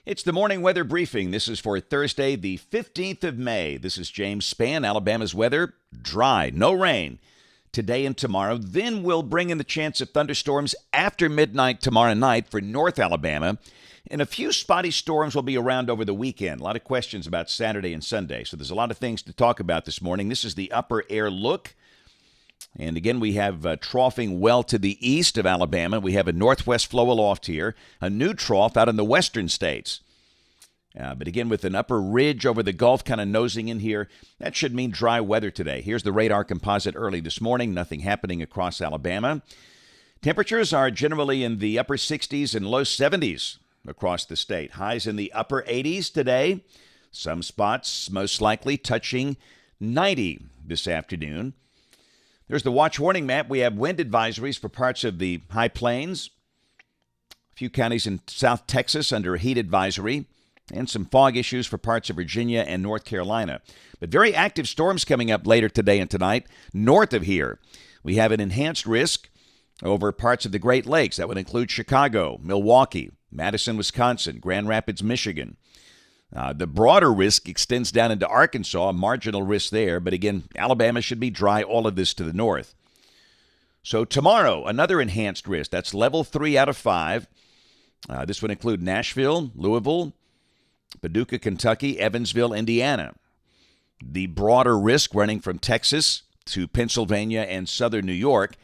It's the morning weather briefing. This is for Thursday, the 15th of May. This is James Spann. Alabama's weather, dry, no rain today and tomorrow. Then we'll bring in the chance of thunderstorms after midnight tomorrow night for North Alabama. And a few spotty storms will be around over the weekend. A lot of questions about Saturday and Sunday. So there's a lot of things to talk about this morning. This is the upper air look. And again, we have troughing well to the east of Alabama. We have a northwest flow aloft here, a new trough out in the western states. But again, with an upper ridge over the Gulf kind of nosing in here, that should mean dry weather today. Here's the radar composite early this morning. Nothing happening across Alabama. Temperatures are generally in the upper 60s and low 70s across the state. Highs in the upper 80s today. Some spots most likely touching 90 this afternoon. There's the watch warning map. We have wind advisories for parts of the high plains. A few counties in South Texas under a heat advisory. And some fog issues for parts of Virginia and North Carolina. But very active storms coming up later today and tonight. North of here, we have an enhanced risk over parts of the Great Lakes. That would include Chicago, Milwaukee, Madison, Wisconsin, Grand Rapids, Michigan. The broader risk extends down into Arkansas, a marginal risk there. But again, Alabama should be dry, all of this to the north. So tomorrow, another enhanced risk. That's level 3 out of 5. This would include Nashville, Louisville, Paducah, Kentucky, Evansville, Indiana. The broader risk running from Texas to Pennsylvania and southern New York.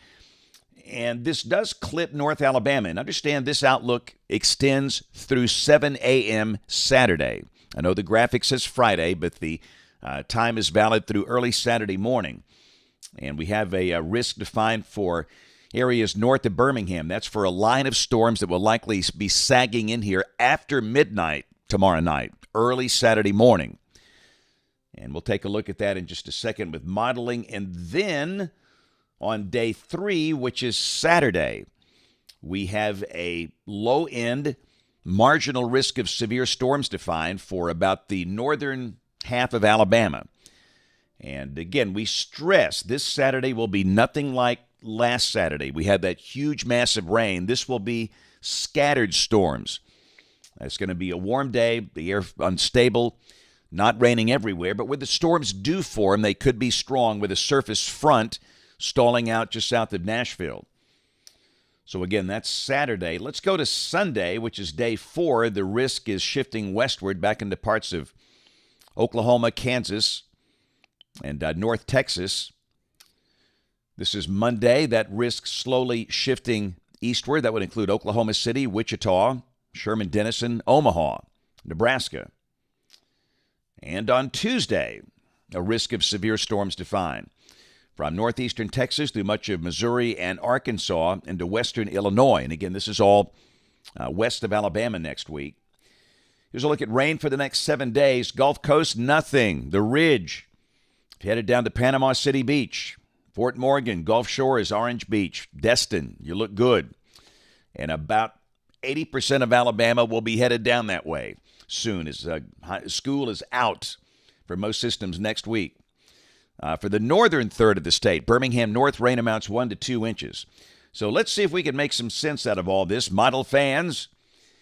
And this does clip North Alabama. And understand this outlook extends through 7 a.m. Saturday. I know the graphic says Friday, but the time is valid through early Saturday morning. And we have a risk defined for areas north of Birmingham. That's for a line of storms that will likely be sagging in here after midnight tomorrow night, early Saturday morning. And we'll take a look at that in just a second with modeling. And then on day 3, which is Saturday, we have a low-end marginal risk of severe storms defined for about the northern half of Alabama. And again, we stress this Saturday will be nothing like last Saturday. We had that huge, massive rain. This will be scattered storms. It's going to be a warm day, the air unstable, not raining everywhere, but where the storms do form, they could be strong with a surface front stalling out just south of Nashville. So again, that's Saturday. Let's go to Sunday, which is day 4. The risk is shifting westward back into parts of Oklahoma, Kansas, and North Texas. This is Monday. That risk slowly shifting eastward. That would include Oklahoma City, Wichita, Sherman, Denison, Omaha, Nebraska. And on Tuesday, a risk of severe storms defined from northeastern Texas through much of Missouri and Arkansas into western Illinois. And again, this is all west of Alabama next week. Here's a look at rain for the next 7 days. Gulf Coast, nothing. The Ridge, headed down to Panama City Beach. Fort Morgan, Gulf Shore is Orange Beach. Destin, you look good. And about 80% of Alabama will be headed down that way soon as school is out for most systems next week. For the northern third of the state, Birmingham North, rain amounts 1 to 2 inches. So let's see if we can make some sense out of all this. Model fans,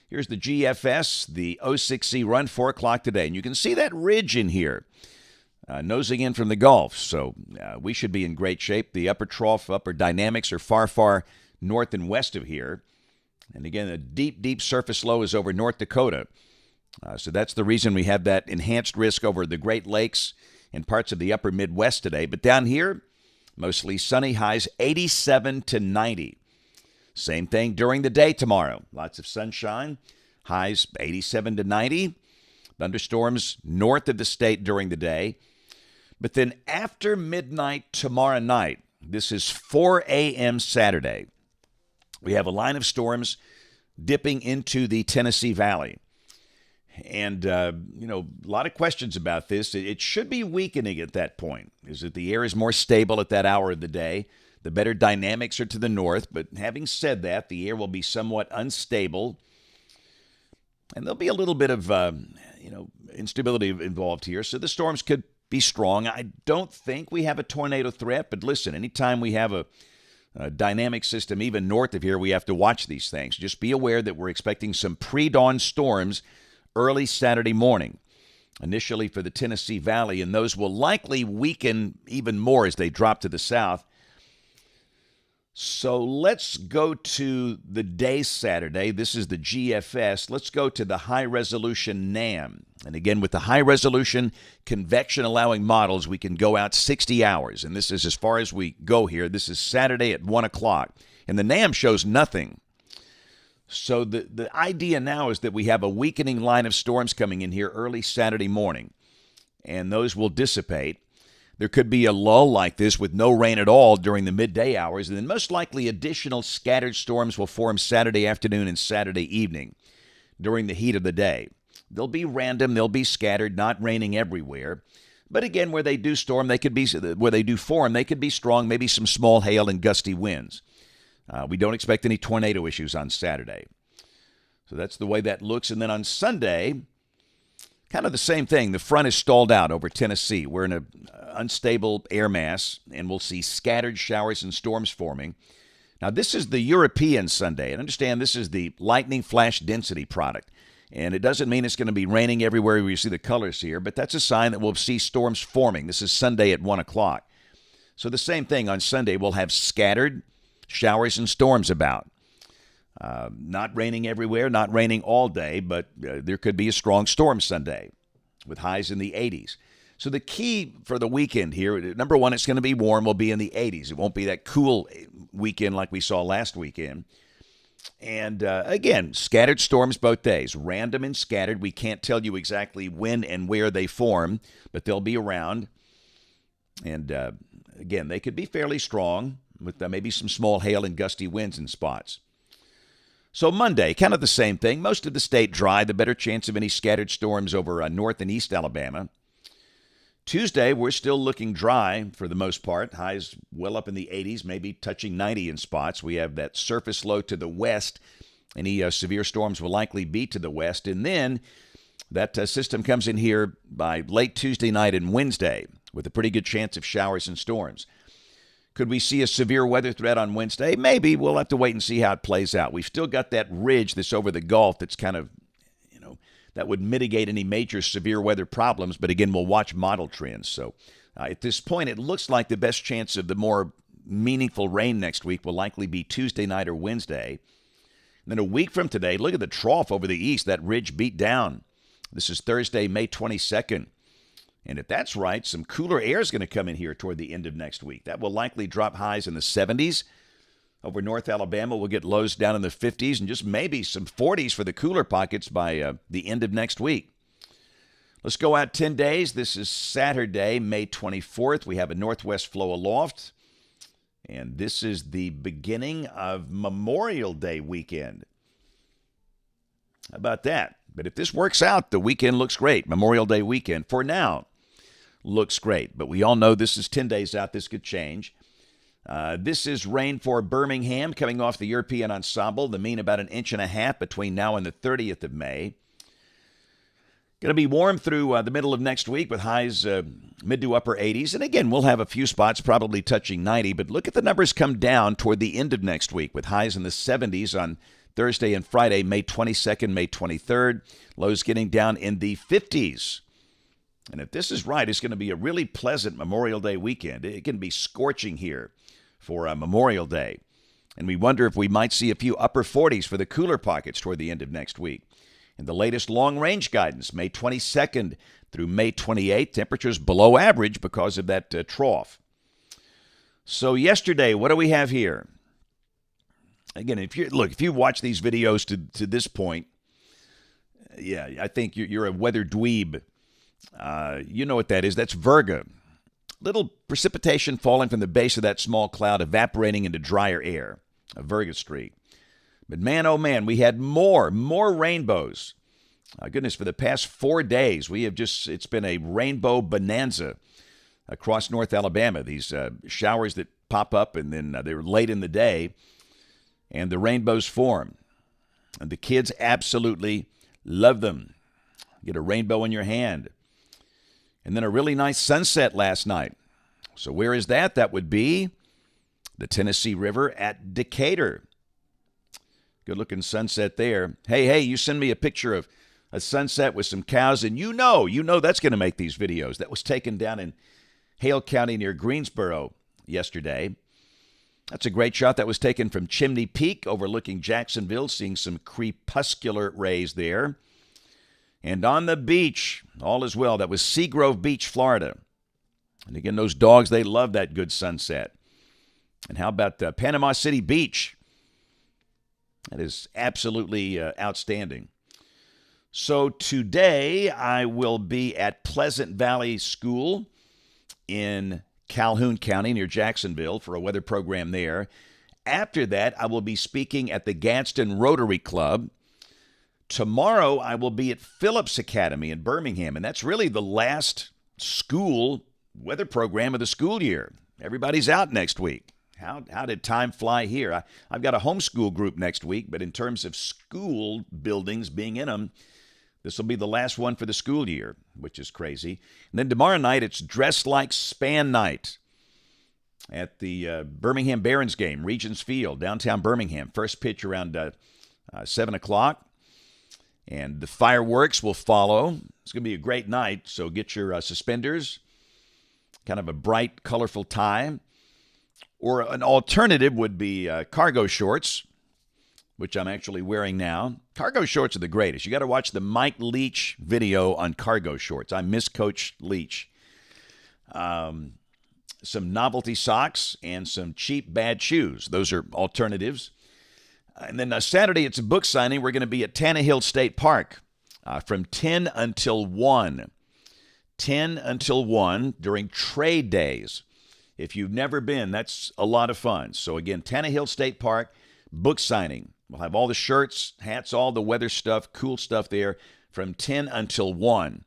here's the GFS, the 06C run, 4 o'clock today. And you can see that ridge in here, nosing in from the Gulf. So we should be in great shape. The upper trough, upper dynamics are far, far north and west of here. And again, a deep, deep surface low is over North Dakota. So that's the reason we have that enhanced risk over the Great Lakes and parts of the upper Midwest today. But down here, mostly sunny, highs 87 to 90. Same thing during the day tomorrow. Lots of sunshine, highs 87 to 90. Thunderstorms north of the state during the day. But then after midnight tomorrow night, this is 4 a.m. Saturday, we have a line of storms dipping into the Tennessee Valley. And, a lot of questions about this. It should be weakening at that point. Is that the air is more stable at that hour of the day. The better dynamics are to the north. But having said that, the air will be somewhat unstable. And there'll be a little bit of, instability involved here. So the storms could be strong. I don't think we have a tornado threat. But listen, anytime we have a dynamic system, even north of here, we have to watch these things. Just be aware that we're expecting some pre-dawn storms early Saturday morning, initially for the Tennessee Valley, and those will likely weaken even more as they drop to the south. So let's go to the day Saturday. This is the GFS. Let's go to the high-resolution NAM. And again, with the high-resolution convection-allowing models, we can go out 60 hours. And this is as far as we go here. This is Saturday at 1 o'clock. And the NAM shows nothing. So the idea now is that we have a weakening line of storms coming in here early Saturday morning. And those will dissipate. There could be a lull like this with no rain at all during the midday hours, and then most likely additional scattered storms will form Saturday afternoon and Saturday evening during the heat of the day. They'll be random, they'll be scattered, not raining everywhere. But again, where they do form, they could be strong, maybe some small hail and gusty winds. We don't expect any tornado issues on Saturday. So that's the way that looks. And then on Sunday, kind of the same thing. The front is stalled out over Tennessee. We're in an unstable air mass, and we'll see scattered showers and storms forming. Now, this is the European Sunday. And understand this is the lightning flash density product. And it doesn't mean it's going to be raining everywhere where you see the colors here, but that's a sign that we'll see storms forming. This is Sunday at 1 o'clock. So the same thing on Sunday. We'll have scattered showers and storms about. Not raining everywhere, not raining all day, but there could be a strong storm Sunday with highs in the 80s. So the key for the weekend here, number one, it's going to be warm. We'll be in the 80s. It won't be that cool weekend like we saw last weekend. And again, scattered storms both days, random and scattered. We can't tell you exactly when and where they form, but they'll be around. And again, they could be fairly strong with maybe some small hail and gusty winds in spots. So Monday, kind of the same thing. Most of the state dry, the better chance of any scattered storms over north and east Alabama. Tuesday, we're still looking dry for the most part. Highs well up in the 80s, maybe touching 90 in spots. We have that surface low to the west. Any severe storms will likely be to the west. And then that system comes in here by late Tuesday night and Wednesday with a pretty good chance of showers and storms. Could we see a severe weather threat on Wednesday? Maybe. We'll have to wait and see how it plays out. We've still got that ridge that's over the Gulf that's kind of, that would mitigate any major severe weather problems. But again, we'll watch model trends. So at this point, it looks like the best chance of the more meaningful rain next week will likely be Tuesday night or Wednesday. And then a week from today, look at the trough over the east. That ridge beat down. This is Thursday, May 22nd. And if that's right, some cooler air is going to come in here toward the end of next week. That will likely drop highs in the 70s. Over North Alabama, we'll get lows down in the 50s and just maybe some 40s for the cooler pockets by the end of next week. Let's go out 10 days. This is Saturday, May 24th. We have a northwest flow aloft. And this is the beginning of Memorial Day weekend. How about that? But if this works out, the weekend looks great. Memorial Day weekend, for now, looks great. But we all know this is 10 days out. This could change. This is rain for Birmingham coming off the European ensemble. The mean about 1.5 inches between now and the 30th of May. Going to be warm through the middle of next week with highs mid to upper 80s. And again, we'll have a few spots probably touching 90. But look at the numbers come down toward the end of next week with highs in the 70s on Thursday and Friday, May 22nd, May 23rd. Lows getting down in the 50s. And if this is right, it's going to be a really pleasant Memorial Day weekend. It can be scorching here for Memorial Day. And we wonder if we might see a few upper 40s for the cooler pockets toward the end of next week. And the latest long-range guidance, May 22nd through May 28th, temperatures below average because of that trough. So yesterday, what do we have here? Again, if you watch these videos to this point, yeah, I think you're a weather dweeb. You know what that is. That's Virga. Little precipitation falling from the base of that small cloud, evaporating into drier air, a Virga streak. But man, oh man, we had more rainbows. Goodness, for the past 4 days, it's been a rainbow bonanza across North Alabama. These showers that pop up and then they're late in the day and the rainbows form. And the kids absolutely love them. Get a rainbow in your hand. And then a really nice sunset last night. So where is that? That would be the Tennessee River at Decatur. Good-looking sunset there. Hey, you send me a picture of a sunset with some cows, and you know that's going to make these videos. That was taken down in Hale County near Greensboro yesterday. That's a great shot. That was taken from Chimney Peak overlooking Jacksonville, seeing some crepuscular rays there. And on the beach, all is well. That was Seagrove Beach, Florida. And again, those dogs, they love that good sunset. And how about Panama City Beach? That is absolutely outstanding. So today I will be at Pleasant Valley School in Calhoun County near Jacksonville for a weather program there. After that, I will be speaking at the Gadsden Rotary Club. Tomorrow, I will be at Phillips Academy in Birmingham, and that's really the last school weather program of the school year. Everybody's out next week. How did time fly here? I've got a homeschool group next week, but in terms of school buildings being in them, this will be the last one for the school year, which is crazy. And then tomorrow night, it's Dress Like Spann night at the Birmingham Barons game, Regions Field, downtown Birmingham. First pitch around 7 o'clock. And the fireworks will follow. It's going to be a great night, so get your suspenders, kind of a bright, colorful tie. Or an alternative would be cargo shorts, which I'm actually wearing now. Cargo shorts are the greatest. You got to watch the Mike Leach video on cargo shorts. I miss Coach Leach. Some novelty socks and some cheap bad shoes. Those are alternatives. And then Saturday, it's a book signing. We're going to be at Tannehill State Park from 10 until 1. 10 until 1 during trade days. If you've never been, that's a lot of fun. So again, Tannehill State Park, book signing. We'll have all the shirts, hats, all the weather stuff, cool stuff there from 10 until 1.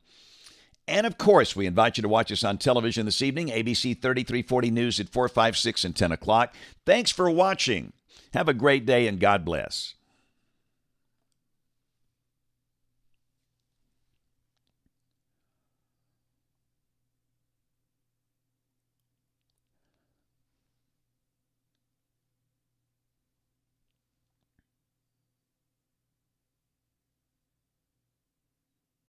And, of course, we invite you to watch us on television this evening, ABC 3340 News at 4, 5, 6, and 10 o'clock. Thanks for watching. Have a great day, and God bless.